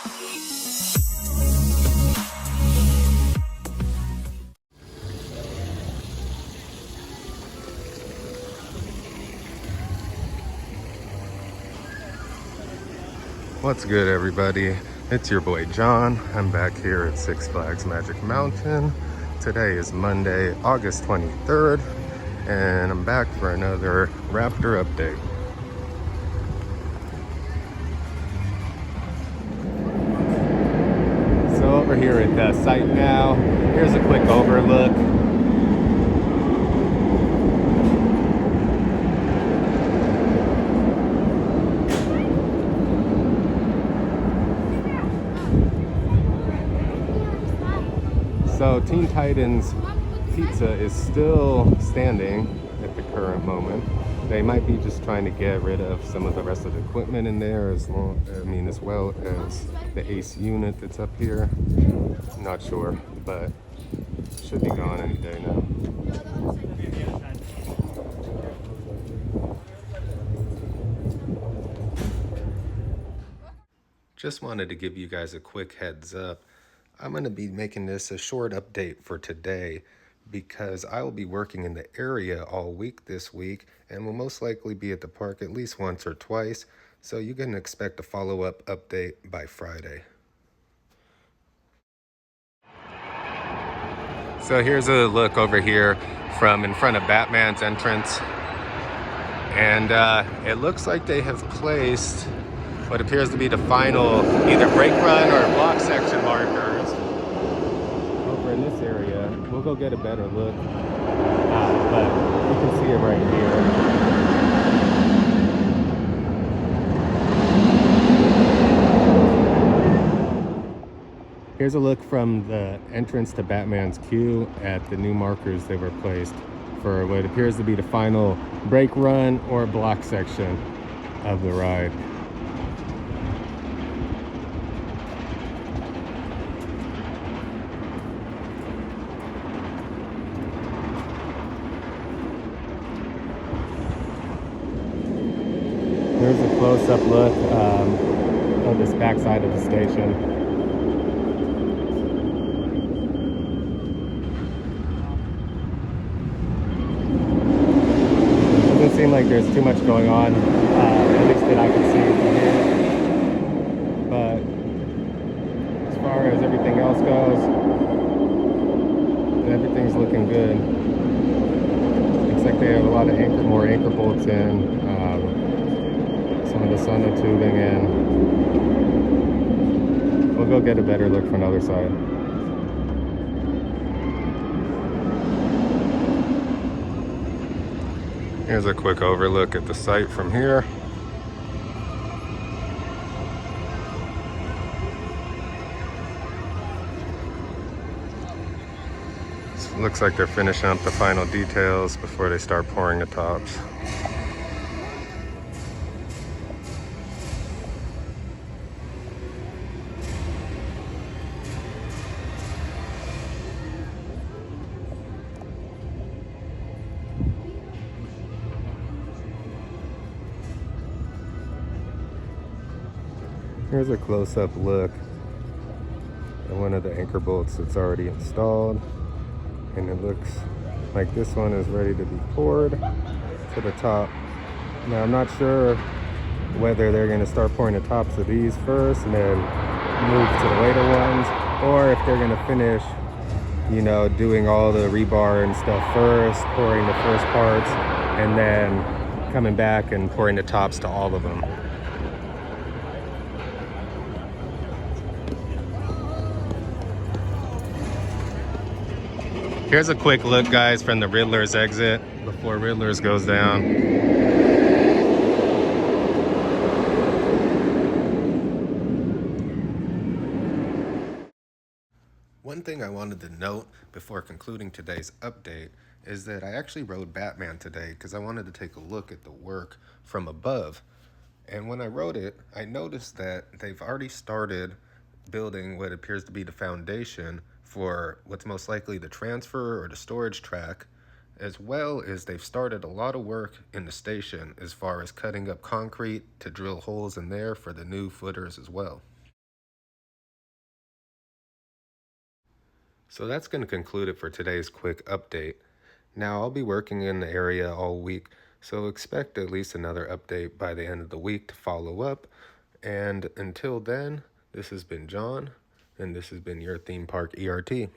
What's good, everybody? It's your boy John. I'm back here at Six Flags Magic Mountain. Today is Monday, August 23rd, and I'm back for another Raptor update. So over here at the site now, here's a quick overlook. So Teen Titans Pizza is still standing at the current moment. They might be just trying to get rid of some of the rest of the equipment in there, as well as the ACE unit that's up here. I'm not sure, but should be gone any day now. Just wanted to give you guys a quick heads up. I'm going to be making this a short update for today because I will be working in the area all week this week and will most likely be at the park at least once or twice, so you can expect a follow-up update by Friday. So here's a look over here from in front of Batman's entrance, and it looks like they have placed what appears to be the final either brake run or block section markers over in this area. We'll go get a better look, but you can see it right here. Here's a look from the entrance to Batman's queue at the new markers that were placed for what appears to be the final brake run or block section of the ride. Here's a close-up look of this backside of the station. Doesn't seem like there's too much going on, at least that I can see from here. But as far as everything else goes, everything's looking good. Looks like they have a lot of more anchor bolts in. Some of the sonotubing in. We'll go get a better look from the other side. Here's a quick overlook at the site from here. Looks like they're finishing up the final details before they start pouring the tops. Here's a close-up look at one of the anchor bolts that's already installed, and it looks like this one is ready to be poured to the top. Now I'm not sure whether they're going to start pouring the tops of these first and then move to the later ones, or if they're going to finish, you know, doing all the rebar and stuff first, pouring the first parts, and then coming back and pouring the tops to all of them. Here's a quick look, guys, from the Riddler's exit before Riddler's goes down. One thing I wanted to note before concluding today's update is that I actually rode Batman today because I wanted to take a look at the work from above. And when I rode it, I noticed that they've already started building what appears to be the foundation for what's most likely the transfer or the storage track, as well as they've started a lot of work in the station as far as cutting up concrete to drill holes in there for the new footers as well. So that's going to conclude it for today's quick update. Now, I'll be working in the area all week, so expect at least another update by the end of the week to follow up. And until then, this has been John, and this has been your theme park ERT.